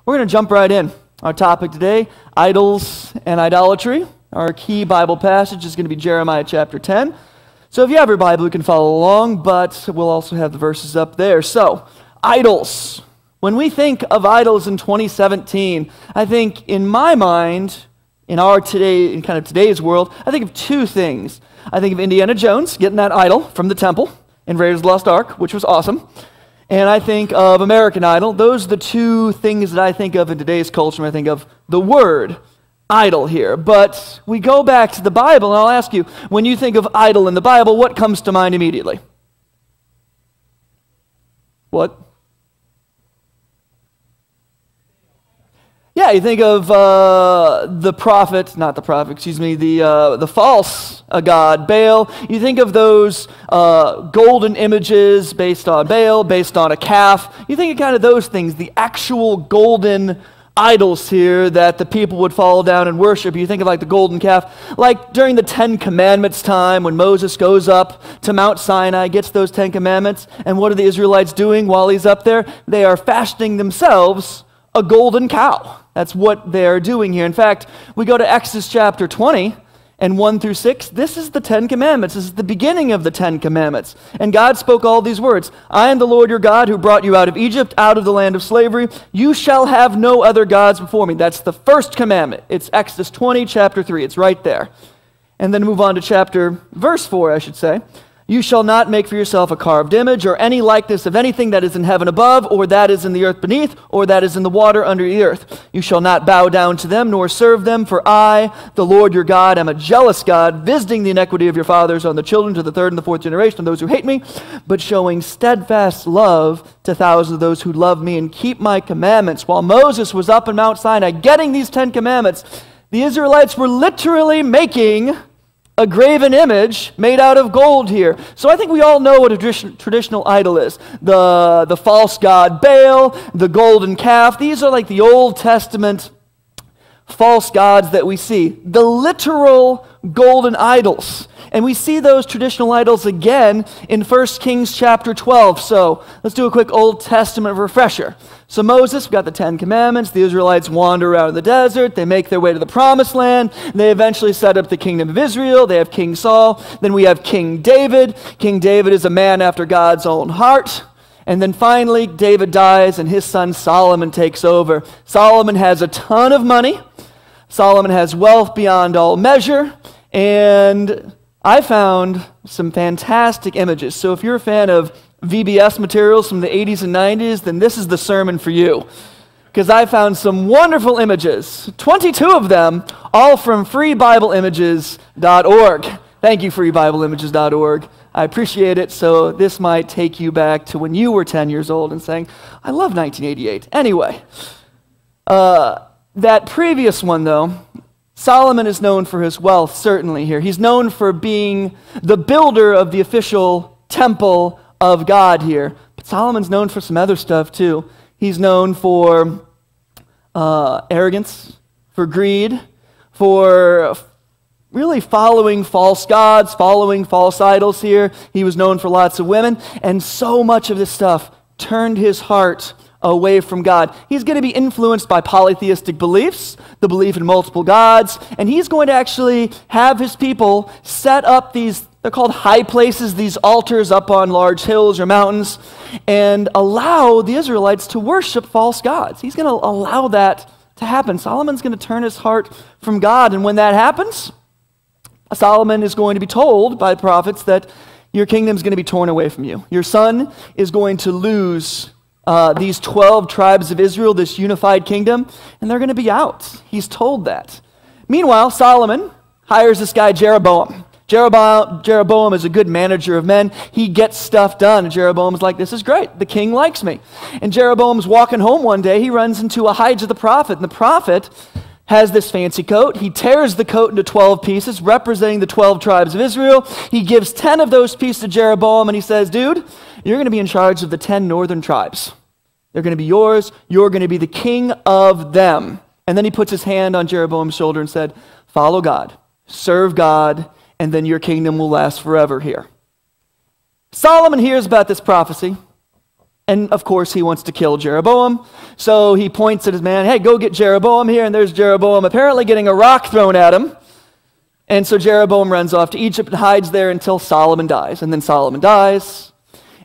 We're going to jump right in. Our topic today, idols and idolatry. Our key Bible passage is going to be Jeremiah chapter 10. So if you have your Bible, you can follow along, but we'll also have the verses up there. So, idols. When we think of idols in 2017, I think in my mind, in today's world, I think of two things. I think of Indiana Jones getting that idol from the temple in Raiders of the Lost Ark, which was awesome. And I think of American Idol. Those are the two things that I think of in today's culture when I think of the word idol here. But we go back to the Bible, and I'll ask you, when you think of idol in the Bible, what comes to mind immediately? What? Yeah, you think of the false god, Baal. You think of those golden images based on Baal, based on a calf. You think of kind of those things, the actual golden idols here that the people would fall down and worship. You think of like the golden calf, like during the 10 Commandments time when Moses goes up to Mount Sinai, gets those 10 Commandments, and what are the Israelites doing while he's up there? They are fashioning themselves a golden cow. That's what they're doing here. In fact, we go to Exodus chapter 20 and 1 through 6. This is the 10 Commandments. This is the beginning of the 10 Commandments. And God spoke all these words. I am the Lord your God who brought you out of Egypt, out of the land of slavery. You shall have no other gods before me. That's the first commandment. It's Exodus 20, chapter 3. It's right there. And then move on to verse 4, I should say. You shall not make for yourself a carved image or any likeness of anything that is in heaven above, or that is in the earth beneath, or that is in the water under the earth. You shall not bow down to them, nor serve them, for I, the Lord your God, am a jealous God, visiting the iniquity of your fathers on the children to the third and the fourth generation of those who hate me, but showing steadfast love to thousands of those who love me and keep my commandments. While Moses was up in Mount Sinai getting these 10 Commandments, the Israelites were literally making a graven image made out of gold here. So I think we all know what a traditional idol is. The false god Baal, the golden calf. These are like the Old Testament false gods that we see. The literal golden idols. And we see those traditional idols again in 1 Kings chapter 12. So let's do a quick Old Testament refresher. So Moses, we got the 10 Commandments. The Israelites wander around the desert. They make their way to the Promised Land. They eventually set up the kingdom of Israel. They have King Saul. Then we have King David. King David is a man after God's own heart. And then finally, David dies and his son Solomon takes over. Solomon has a ton of money. Solomon has wealth beyond all measure. And I found some fantastic images. So if you're a fan of VBS materials from the 80s and 90s, then this is the sermon for you. Because I found some wonderful images, 22 of them, all from freebibleimages.org. Thank you, freebibleimages.org. I appreciate it. So this might take you back to when you were 10 years old and saying, I love 1988. Anyway, that previous one, though, Solomon is known for his wealth, certainly here. He's known for being the builder of the official temple of God here. But Solomon's known for some other stuff too. He's known for arrogance, for greed, for really following false gods, following false idols here. He was known for lots of women, and so much of this stuff turned his heart away from God. He's going to be influenced by polytheistic beliefs, the belief in multiple gods, and he's going to actually have his people set up they're called high places, these altars up on large hills or mountains, and allow the Israelites to worship false gods. He's going to allow that to happen. Solomon's going to turn his heart from God, and when that happens, Solomon is going to be told by the prophets that your kingdom's going to be torn away from you. Your son is going to lose these 12 tribes of Israel, this unified kingdom, and they're going to be out. He's told that. Meanwhile, Solomon hires this guy Jeroboam. Jeroboam is a good manager of men. He gets stuff done. And Jeroboam's like, this is great. The king likes me. And Jeroboam's walking home one day. He runs into Ahijah the prophet. And the prophet has this fancy coat. He tears the coat into 12 pieces, representing the 12 tribes of Israel. He gives 10 of those pieces to Jeroboam, and he says, dude, you're going to be in charge of the 10 northern tribes. They're going to be yours. You're going to be the king of them. And then he puts his hand on Jeroboam's shoulder and said, follow God, serve God, and then your kingdom will last forever here. Solomon hears about this prophecy. And of course, he wants to kill Jeroboam. So he points at his man, hey, go get Jeroboam here. And there's Jeroboam apparently getting a rock thrown at him. And so Jeroboam runs off to Egypt and hides there until Solomon dies. And then Solomon dies.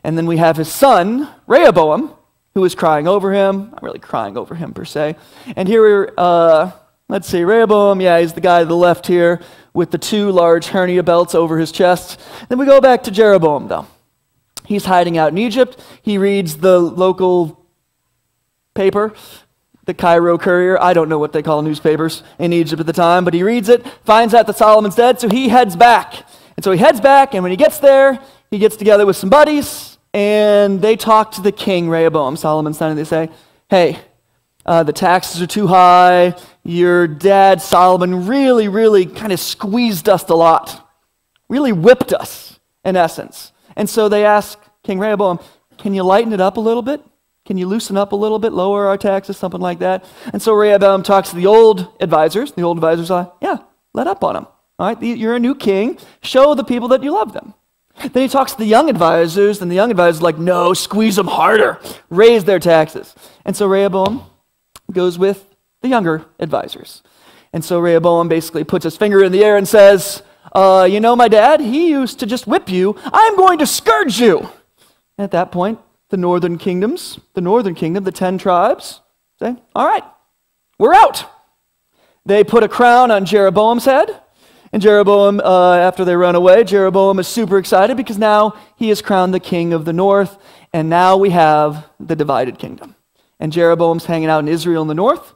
And then we have his son, Rehoboam, who is crying over him. Not really crying over him per se. And here we're, let's see, Rehoboam, yeah, he's the guy to the left here with the 2 large hernia belts over his chest. Then we go back to Jeroboam, though. He's hiding out in Egypt. He reads the local paper, the Cairo Courier. I don't know what they call newspapers in Egypt at the time, but he reads it, finds out that Solomon's dead, so he heads back. And so he heads back, and when he gets there, he gets together with some buddies, and they talk to the king, Rehoboam, Solomon's son, and they say, hey, the taxes are too high. Your dad, Solomon, really kind of squeezed us a lot. Really whipped us, in essence. And so they ask King Rehoboam, can you lighten it up a little bit? Can you loosen up a little bit, lower our taxes, something like that? And so Rehoboam talks to the old advisors. The old advisors are, yeah, let up on them. All right, you're a new king. Show the people that you love them. Then he talks to the young advisors, and the young advisors are like, no, squeeze them harder. Raise their taxes. And so Rehoboam goes with the younger advisors. And so Rehoboam basically puts his finger in the air and says, you know my dad, he used to just whip you. I'm going to scourge you. And at that point, the northern kingdom, the 10 tribes, say, all right, we're out. They put a crown on Jeroboam's head. And Jeroboam, after they run away, Jeroboam is super excited because now he is crowned the king of the north. And now we have the divided kingdom. And Jeroboam's hanging out in Israel in the north.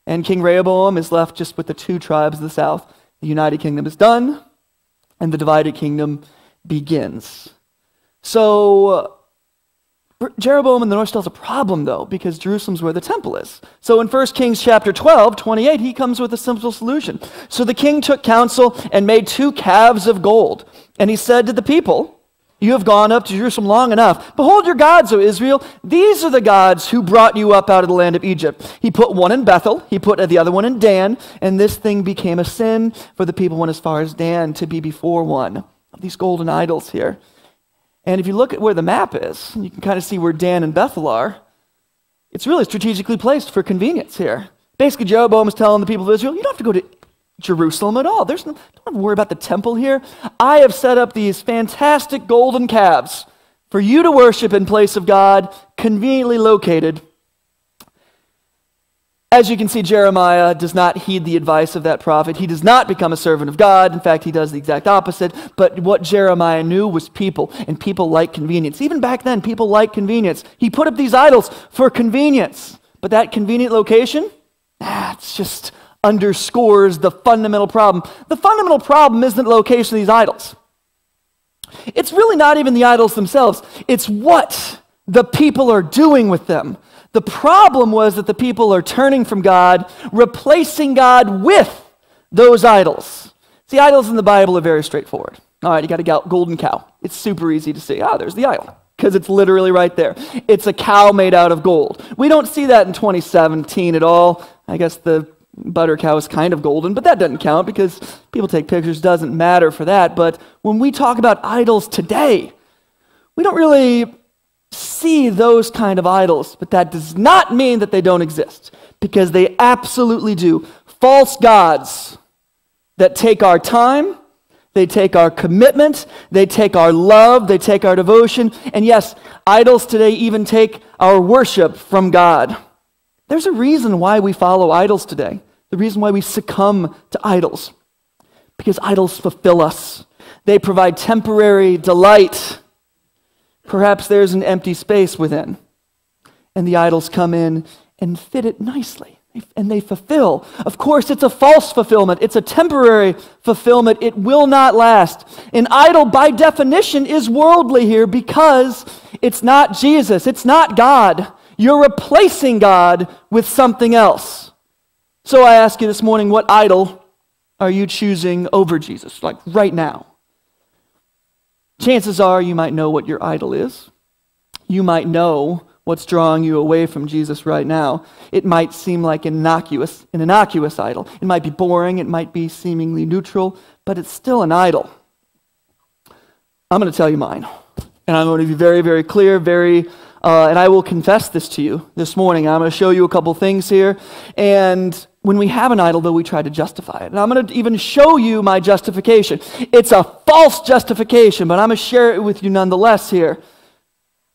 And King Rehoboam is left just with the 2 tribes of the south. The united kingdom is done, and the divided kingdom begins. So Jeroboam in the north still has a problem, though, because Jerusalem's where the temple is. So in 1 Kings chapter 12:28, he comes with a simple solution. So the king took counsel and made 2 calves of gold. And he said to the people, you have gone up to Jerusalem long enough. Behold your gods, O Israel. These are the gods who brought you up out of the land of Egypt. He put one in Bethel. He put the other one in Dan. And this thing became a sin, for the people went as far as Dan to be before one of these golden idols here. And if you look at where the map is, you can kind of see where Dan and Bethel are. It's really strategically placed for convenience here. Basically, Jeroboam is telling the people of Israel, you don't have to go to Jerusalem at all. Don't have to worry about the temple here. I have set up these fantastic golden calves for you to worship in place of God, conveniently located. As you can see, Jeremiah does not heed the advice of that prophet. He does not become a servant of God. In fact, he does the exact opposite. But what Jeremiah knew was people, and people like convenience. Even back then, people like convenience. He put up these idols for convenience. But that convenient location, it's just underscores the fundamental problem. The fundamental problem isn't the location of these idols. It's really not even the idols themselves. It's what the people are doing with them. The problem was that the people are turning from God, replacing God with those idols. See, idols in the Bible are very straightforward. All right, you got a golden cow. It's super easy to see. There's the idol, because it's literally right there. It's a cow made out of gold. We don't see that in 2017 at all. I guess the butter cow is kind of golden, but that doesn't count because people take pictures. Doesn't matter for that. But when we talk about idols today, we don't really see those kind of idols, but that does not mean that they don't exist, because they absolutely do. False gods that take our time, they take our commitment, they take our love, they take our devotion, and yes, idols today even take our worship from God. There's a reason why we follow idols today. The reason why we succumb to idols. Because idols fulfill us. They provide temporary delight. Perhaps there's an empty space within. And the idols come in and fit it nicely. And they fulfill. Of course, it's a false fulfillment. It's a temporary fulfillment. It will not last. An idol, by definition, is worldly here because it's not Jesus. It's not God. You're replacing God with something else. So I ask you this morning, what idol are you choosing over Jesus, like right now? Chances are you might know what your idol is. You might know what's drawing you away from Jesus right now. It might seem like an innocuous idol. It might be boring, it might be seemingly neutral, but it's still an idol. I'm going to tell you mine. And I'm going to be very, very clear, very And I will confess this to you this morning. I'm going to show you a couple things here. And when we have an idol, though, we try to justify it. And I'm going to even show you my justification. It's a false justification, but I'm going to share it with you nonetheless here.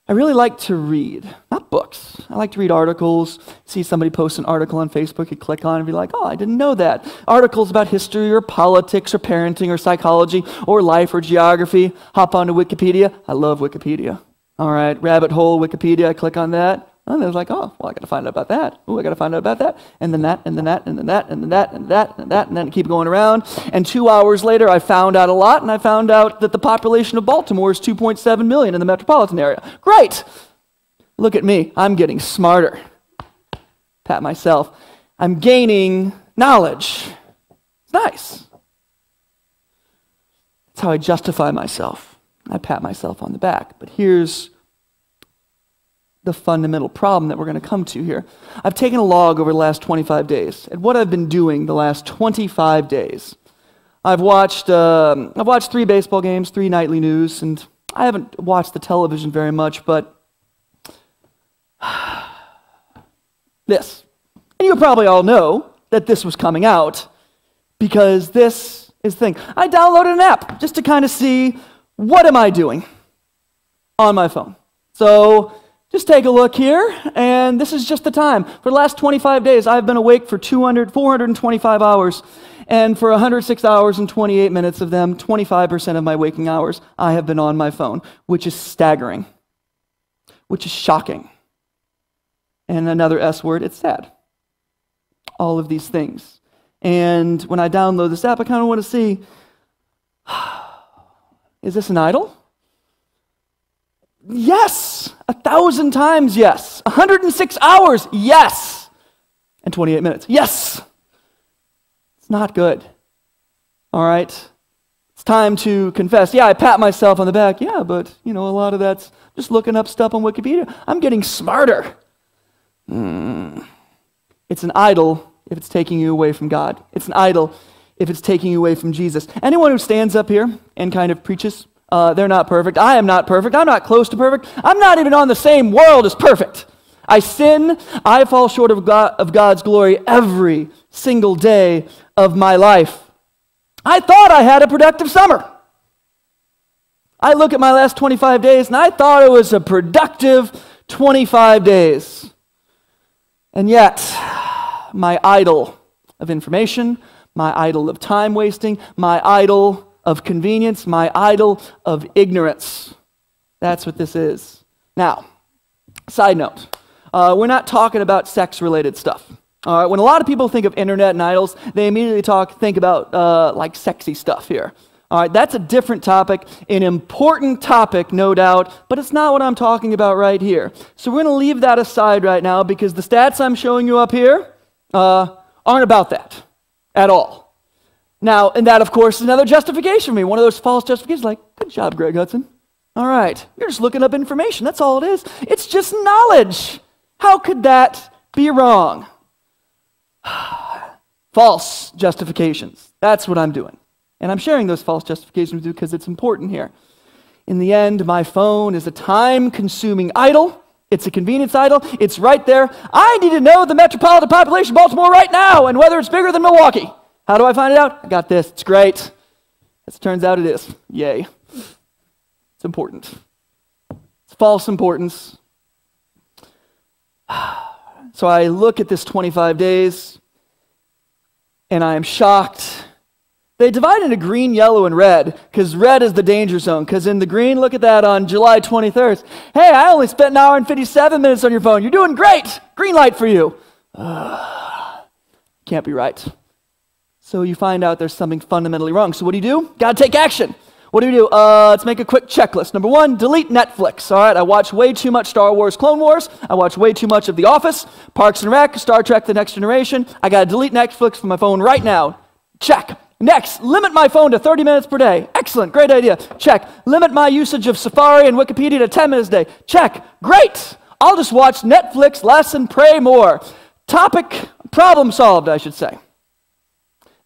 I really like to read, not books. I like to read articles, see somebody post an article on Facebook, you click on it and be like, oh, I didn't know that. Articles about history or politics or parenting or psychology or life or geography. Hop onto Wikipedia. I love Wikipedia. All right, rabbit hole, Wikipedia, I click on that. And there's like, oh, well, I got to find out about that. Oh, I got to find out about that. And then that, and then that, and then that, and then that, and that, and that, and then keep going around. And 2 hours later, I found out a lot, and I found out that the population of Baltimore is 2.7 million in the metropolitan area. Great! Look at me. I'm getting smarter. Pat myself. I'm gaining knowledge. It's nice. That's how I justify myself. I pat myself on the back. But here's the fundamental problem that we're going to come to here. I've taken a log over the last 25 days at what I've been doing the last 25 days. I've watched 3 baseball games, 3 nightly news, and I haven't watched the television very much, but this. And you probably all know that this was coming out because this is the thing. I downloaded an app just to kind of see what am I doing on my phone. So just take a look here, and this is just the time. For the last 25 days, I've been awake for 425 hours, and for 106 hours and 28 minutes of them, 25% of my waking hours, I have been on my phone, which is staggering, which is shocking. And another S word, it's sad. All of these things. And when I download this app, I kind of want to see, is this an idol? Yes, 1,000 times yes. 106 hours, yes. And 28 minutes, yes. It's not good. All right? It's time to confess. Yeah, I pat myself on the back. Yeah, but, a lot of that's just looking up stuff on Wikipedia. I'm getting smarter. It's an idol if it's taking you away from God. It's an idol if it's taking you away from Jesus. Anyone who stands up here and kind of preaches, they're not perfect. I am not perfect. I'm not close to perfect. I'm not even on the same world as perfect. I sin. I fall short of God's glory every single day of my life. I thought I had a productive summer. I look at my last 25 days, and I thought it was a productive 25 days. And yet, my idol of information, my idol of time wasting, my idol of convenience, my idol of ignorance. That's what this is. Now, side note, we're not talking about sex-related stuff. All right, when a lot of people think of internet and idols, they immediately think about like sexy stuff here. All right, that's a different topic, an important topic, no doubt, but it's not what I'm talking about right here. So we're going to leave that aside right now because the stats I'm showing you up here aren't about that at all. Now, and that, of course, is another justification for me, one of those false justifications, like, good job, Greg Hudson. All right, you're just looking up information. That's all it is. It's just knowledge. How could that be wrong? False justifications. That's what I'm doing. And I'm sharing those false justifications with you because it's important here. In the end, my phone is a time-consuming idol. It's a convenience idol. It's right there. I need to know the metropolitan population of Baltimore right now and whether it's bigger than Milwaukee. How do I find it out? I got this. It's great. As it turns out, it is. Yay. It's important. It's false importance. So I look at this 25 days, and I am shocked. They divide into green, yellow, and red, because red is the danger zone. Because in the green, look at that on July 23rd. Hey, I only spent an hour and 57 minutes on your phone. You're doing great. Green light for you. Can't be right. So you find out there's something fundamentally wrong. So what do? Got to take action. What do? Let's make a quick checklist. Number 1, delete Netflix. All right, I watch way too much Star Wars Clone Wars. I watch way too much of The Office, Parks and Rec, Star Trek The Next Generation. I got to delete Netflix from my phone right now. Check. Next, limit my phone to 30 minutes per day. Excellent, great idea. Check. Limit my usage of Safari and Wikipedia to 10 minutes a day. Check. Great. I'll just watch Netflix less and pray more. Topic, problem solved, I should say.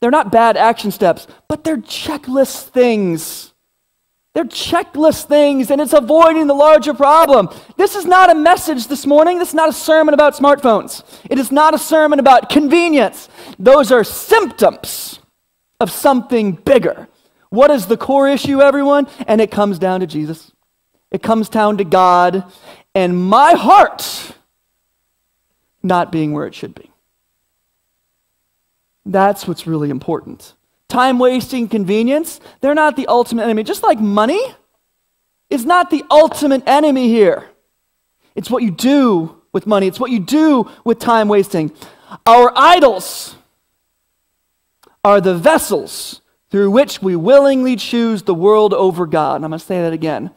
They're not bad action steps, but they're checklist things. They're checklist things, and it's avoiding the larger problem. This is not a message this morning. This is not a sermon about smartphones. It is not a sermon about convenience. Those are symptoms of something bigger. What is the core issue, everyone? And it comes down to Jesus. It comes down to God and my heart not being where it should be. That's what's really important. Time wasting, convenience, they're not the ultimate enemy. Just like money is not the ultimate enemy here. It's what you do with money. It's what you do with time wasting. Our idols are the vessels through which we willingly choose the world over God. And I'm going to say that again.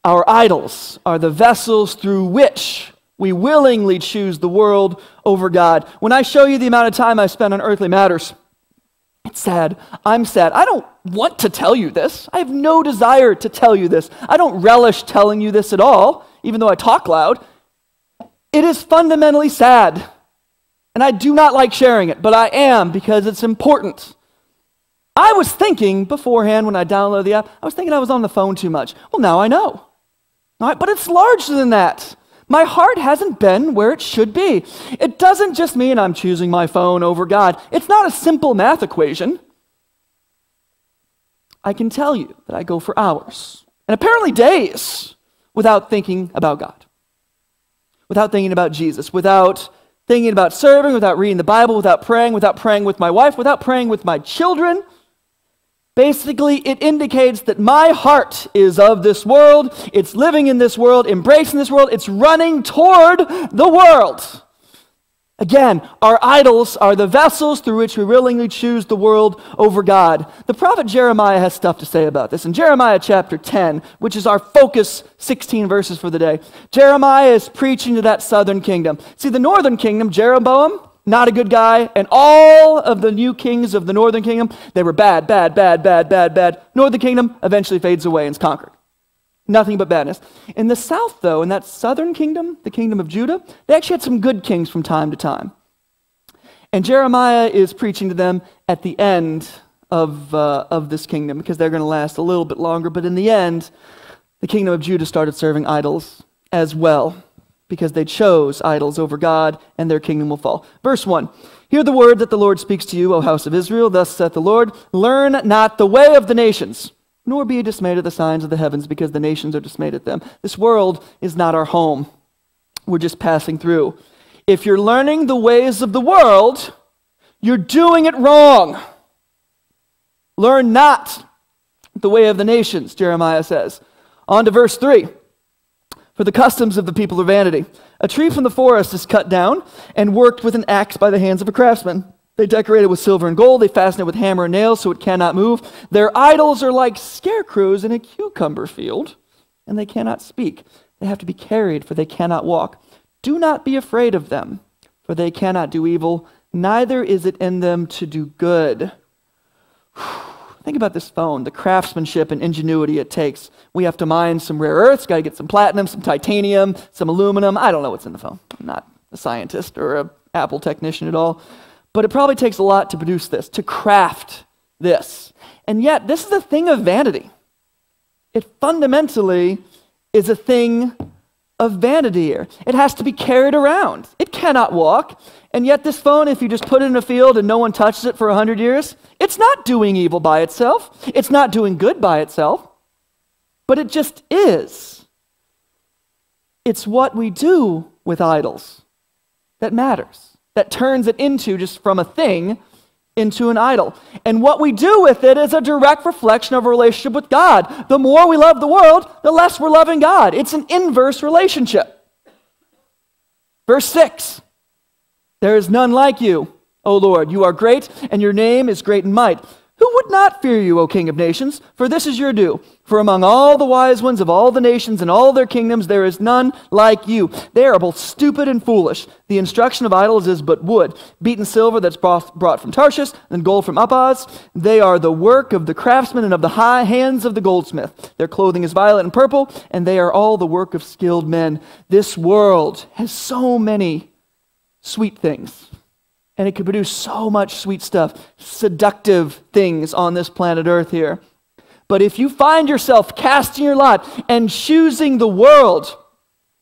Our idols are the vessels through which we willingly choose the world over God. When I show you the amount of time I spend on earthly matters, it's sad. I'm sad. I don't want to tell you this. I have no desire to tell you this. I don't relish telling you this at all, even though I talk loud. It is fundamentally sad. And I do not like sharing it, but I am because it's important. I was thinking beforehand when I downloaded the app, I was thinking I was on the phone too much. Well, now I know. All right, but it's larger than that. My heart hasn't been where it should be. It doesn't just mean I'm choosing my phone over God. It's not a simple math equation. I can tell you that I go for hours, and apparently days, without thinking about God, without thinking about Jesus, without thinking about serving, without reading the Bible, without praying with my wife, without praying with my children. Basically, it indicates that my heart is of this world, it's living in this world, embracing this world, it's running toward the world. Again, our idols are the vessels through which we willingly choose the world over God. The prophet Jeremiah has stuff to say about this. In Jeremiah chapter 10, which is our focus 16 verses for the day, Jeremiah is preaching to that southern kingdom. See, the northern kingdom, Jeroboam, not a good guy, and all of the new kings of the northern kingdom, they were bad. Northern kingdom eventually fades away and is conquered. Nothing but badness. In the south, though, in that southern kingdom, the kingdom of Judah, they actually had some good kings from time to time. And Jeremiah is preaching to them at the end of this kingdom, because they're going to last a little bit longer. But in the end, the kingdom of Judah started serving idols as well, because they chose idols over God, and their kingdom will fall. Verse 1, hear the word that the Lord speaks to you, O house of Israel. Thus saith the Lord, learn not the way of the nations, nor be dismayed at the signs of the heavens, because the nations are dismayed at them. This world is not our home. We're just passing through. If you're learning the ways of the world, you're doing it wrong. Learn not the way of the nations, Jeremiah says. On to verse 3. For the customs of the people are vanity. A tree from the forest is cut down and worked with an axe by the hands of a craftsman. They decorate it with silver and gold. They fasten it with hammer and nails so it cannot move. Their idols are like scarecrows in a cucumber field, and they cannot speak. They have to be carried, for they cannot walk. Do not be afraid of them, for they cannot do evil, neither is it in them to do good. Think about this phone, the craftsmanship and ingenuity it takes. We have to mine some rare earths, got to get some platinum, some titanium, some aluminum. I don't know what's in the phone. I'm not a scientist or an Apple technician at all. But it probably takes a lot to produce this, to craft this. And yet, this is a thing of vanity. It fundamentally is a thing of vanity here. It has to be carried around. It cannot walk. And yet this phone, if you just put it in a field and no one touches it for 100 years, it's not doing evil by itself. It's not doing good by itself. But it just is. It's what we do with idols that matters, that turns it into, just from a thing, into an idol. And what we do with it is a direct reflection of a relationship with God. The more we love the world, the less we're loving God. It's an inverse relationship. Verse 6, there is none like you, O Lord. You are great, and your name is great in might. Who would not fear you, O King of nations? For this is your due. For among all the wise ones of all the nations and all their kingdoms, there is none like you. They are both stupid and foolish. The instruction of idols is but wood, beaten silver that's brought from Tarshish, and gold from Upaz. They are the work of the craftsman and of the high hands of the goldsmith. Their clothing is violet and purple, and they are all the work of skilled men. This world has so many sweet things. And it could produce so much sweet stuff, seductive things on this planet Earth here. But if you find yourself casting your lot and choosing the world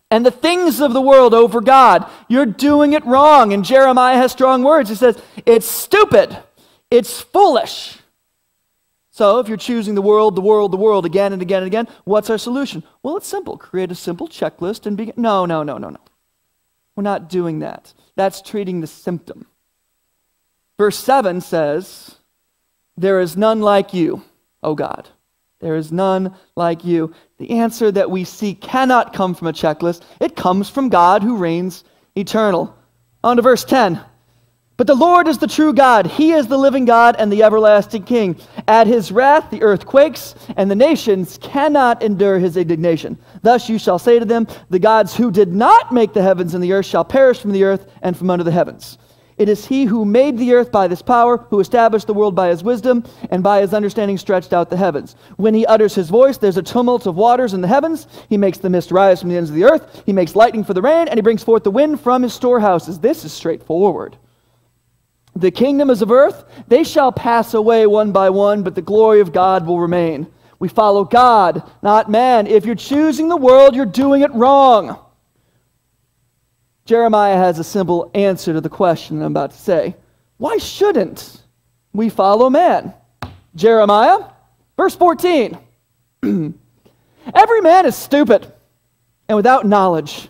and the things of the world over God, you're doing it wrong. And Jeremiah has strong words. He says, it's stupid. It's foolish. So if you're choosing the world again and again and again, what's our solution? Well, it's simple. Create a simple checklist and begin. No. We're not doing that. That's treating the symptom. Verse 7 says, there is none like you, O God. There is none like you. The answer that we seek cannot come from a checklist. It comes from God who reigns eternal. On to verse 10. But the Lord is the true God. He is the living God and the everlasting King. At his wrath the earth quakes, and the nations cannot endure his indignation. Thus you shall say to them, the gods who did not make the heavens and the earth shall perish from the earth and from under the heavens. It is he who made the earth by this power, who established the world by his wisdom, and by his understanding stretched out the heavens. When he utters his voice, there's a tumult of waters in the heavens. He makes the mist rise from the ends of the earth. He makes lightning for the rain, and he brings forth the wind from his storehouses. This is straightforward. The kingdoms of earth, they shall pass away one by one, but the glory of God will remain. We follow God, not man. If you're choosing the world, you're doing it wrong. Jeremiah has a simple answer to the question I'm about to say. Why shouldn't we follow man? Jeremiah, verse 14. Every man is stupid and without knowledge.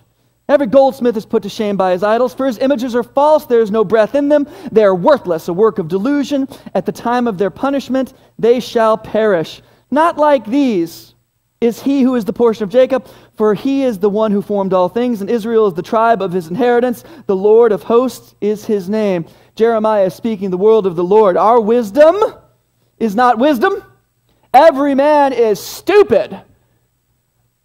Every goldsmith is put to shame by his idols, for his images are false, there is no breath in them. They are worthless, a work of delusion. At the time of their punishment, they shall perish. Not like these is he who is the portion of Jacob, for he is the one who formed all things, and Israel is the tribe of his inheritance. The Lord of hosts is his name. Jeremiah is speaking the word of the Lord. Our wisdom is not wisdom. Every man is stupid.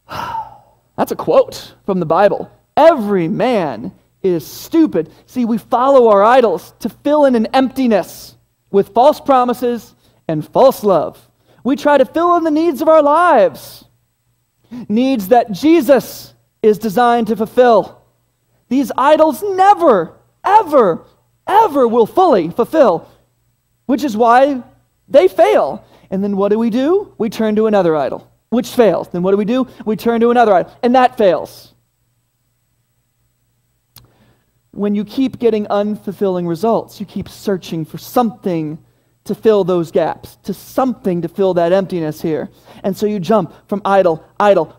That's a quote from the Bible. Every man is stupid. See, we follow our idols to fill in an emptiness with false promises and false love. We try to fill in the needs of our lives, needs that Jesus is designed to fulfill. These idols never, ever, ever will fully fulfill, which is why they fail. And then what do? We turn to another idol, which fails. Then what do? We turn to another idol, and that fails. When you keep getting unfulfilling results, you keep searching for something to fill those gaps, to something to fill that emptiness here. And so you jump from idol,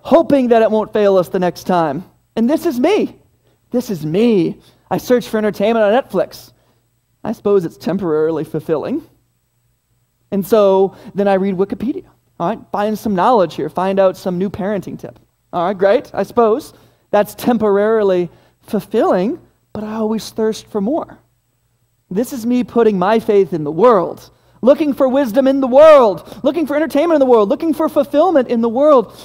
hoping that it won't fail us the next time. And this is me. This is me. I search for entertainment on Netflix. I suppose it's temporarily fulfilling. And so then I read Wikipedia. All right, find some knowledge here. Find out some new parenting tip. All right, great. I suppose that's temporarily fulfilling, but I always thirst for more. This is me putting my faith in the world, looking for wisdom in the world, looking for entertainment in the world, looking for fulfillment in the world.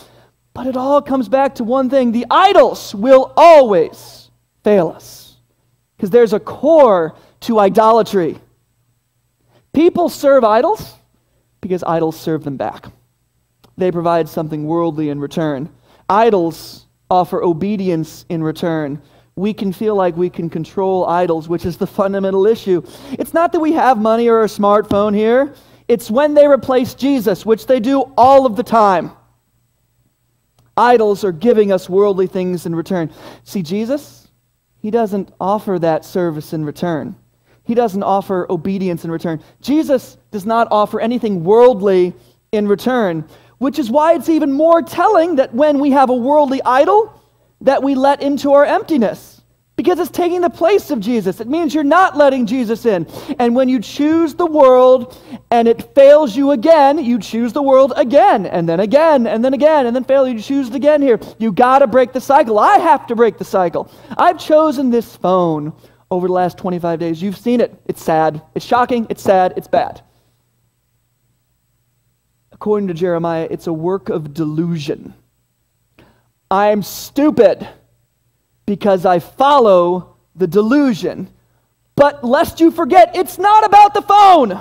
But it all comes back to one thing. The idols will always fail us because there's a core to idolatry. People serve idols because idols serve them back. They provide something worldly in return. Idols offer obedience in return. We can feel like we can control idols, which is the fundamental issue. It's not that we have money or a smartphone here. It's when they replace Jesus, which they do all of the time. Idols are giving us worldly things in return. See, Jesus, he doesn't offer that service in return. He doesn't offer obedience in return. Jesus does not offer anything worldly in return, which is why it's even more telling that when we have a worldly idol, that we let into our emptiness, because it's taking the place of Jesus. It means you're not letting Jesus in. And when you choose the world and it fails you again, you choose the world again, and then again, and then again, and then fail, you choose it again here. You got to break the cycle. I have to break the cycle. I've chosen this phone over the last 25 days. You've seen it. It's sad. It's shocking. It's sad. It's bad. According to Jeremiah, it's a work of delusion. I'm stupid because I follow the delusion. But lest you forget, it's not about the phone.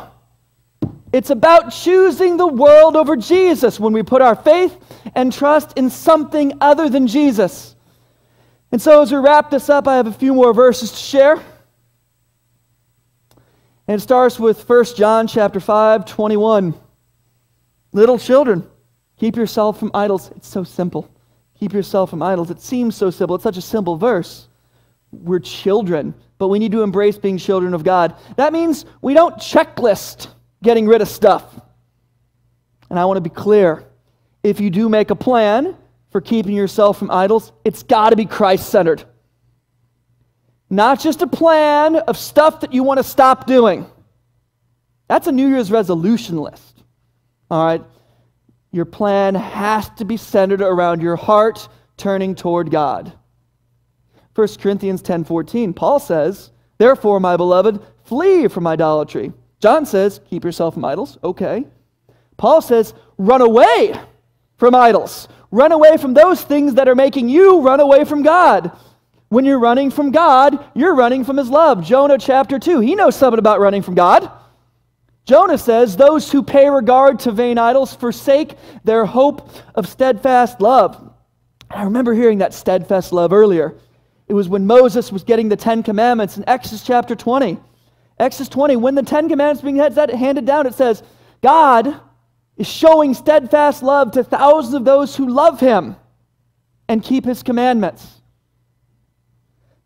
It's about choosing the world over Jesus when we put our faith and trust in something other than Jesus. And so as we wrap this up, I have a few more verses to share. And it starts with 1 John chapter 5, 21. Little children, keep yourself from idols. It's so simple. Keep yourself from idols. It seems so simple. It's such a simple verse. We're children, but we need to embrace being children of God. That means we don't checklist getting rid of stuff. And I want to be clear. If you do make a plan for keeping yourself from idols, it's got to be Christ-centered. Not just a plan of stuff that you want to stop doing. That's a New Year's resolution list. All right? Your plan has to be centered around your heart turning toward God. 1 Corinthians 10:14, Paul says, "Therefore, my beloved, flee from idolatry." John says, "Keep yourself from idols." Okay. Paul says, "Run away from idols." Run away from those things that are making you run away from God. When you're running from God, you're running from His love. Jonah chapter 2, he knows something about running from God. Jonah says, "Those who pay regard to vain idols forsake their hope of steadfast love." I remember hearing that steadfast love earlier. It was when Moses was getting the 10 Commandments in Exodus chapter 20. Exodus 20, when the 10 Commandments being handed down, it says, God is showing steadfast love to thousands of those who love Him and keep His commandments.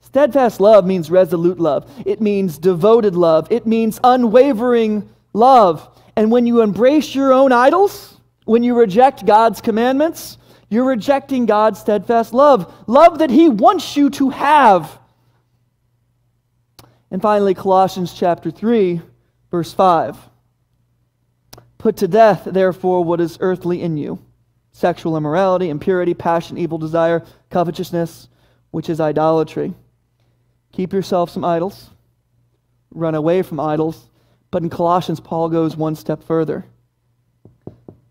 Steadfast love means resolute love. It means devoted love. It means unwavering love. And when you embrace your own idols, when you reject God's commandments, you're rejecting God's steadfast love. Love that He wants you to have. And finally, Colossians chapter 3, verse 5. Put to death, therefore, what is earthly in you: sexual immorality, impurity, passion, evil desire, covetousness, which is idolatry. Keep yourself from idols. Run away from idols. But in Colossians, Paul goes one step further.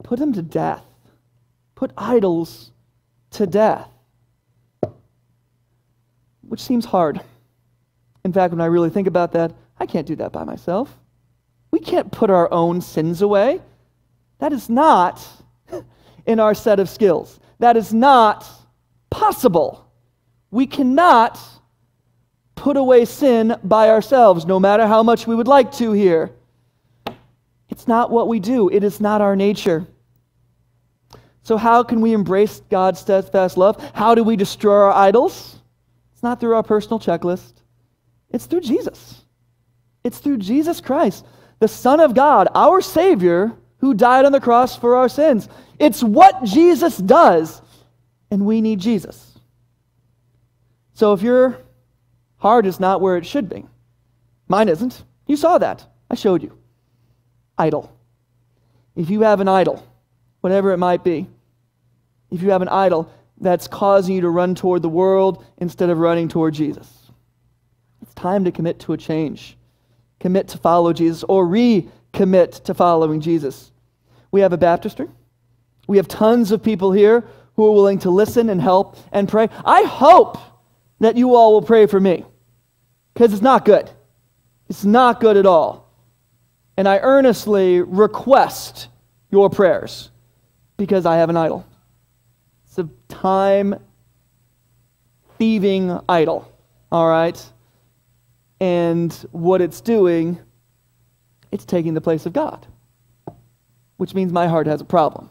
Put them to death. Put idols to death. Which seems hard. In fact, when I really think about that, I can't do that by myself. We can't put our own sins away. That is not in our set of skills. That is not possible. We cannot put away sin by ourselves, no matter how much we would like to here. It's not what we do. It is not our nature. So how can we embrace God's steadfast love? How do we destroy our idols? It's not through our personal checklist. It's through Jesus. It's through Jesus Christ, the Son of God, our Savior, who died on the cross for our sins. It's what Jesus does, and we need Jesus. So if your heart is not where it should be, mine isn't. You saw that. I showed you. Idol. If you have an idol, whatever it might be, if you have an idol that's causing you to run toward the world instead of running toward Jesus, it's time to commit to a change. Commit to follow Jesus, or recommit to following Jesus. We have a baptistry. We have tons of people here who are willing to listen and help and pray. I hope that you all will pray for me, because it's not good. It's not good at all. And I earnestly request your prayers, because I have an idol. It's a time-thieving idol, all right? And what it's doing, it's taking the place of God, which means my heart has a problem.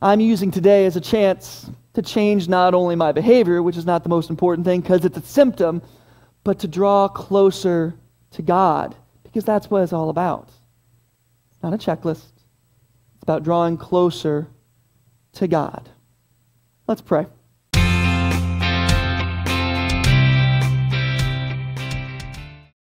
I'm using today as a chance to change not only my behavior, which is not the most important thing because it's a symptom, but to draw closer to God, because that's what it's all about. It's not a checklist. It's about drawing closer to God. Let's pray.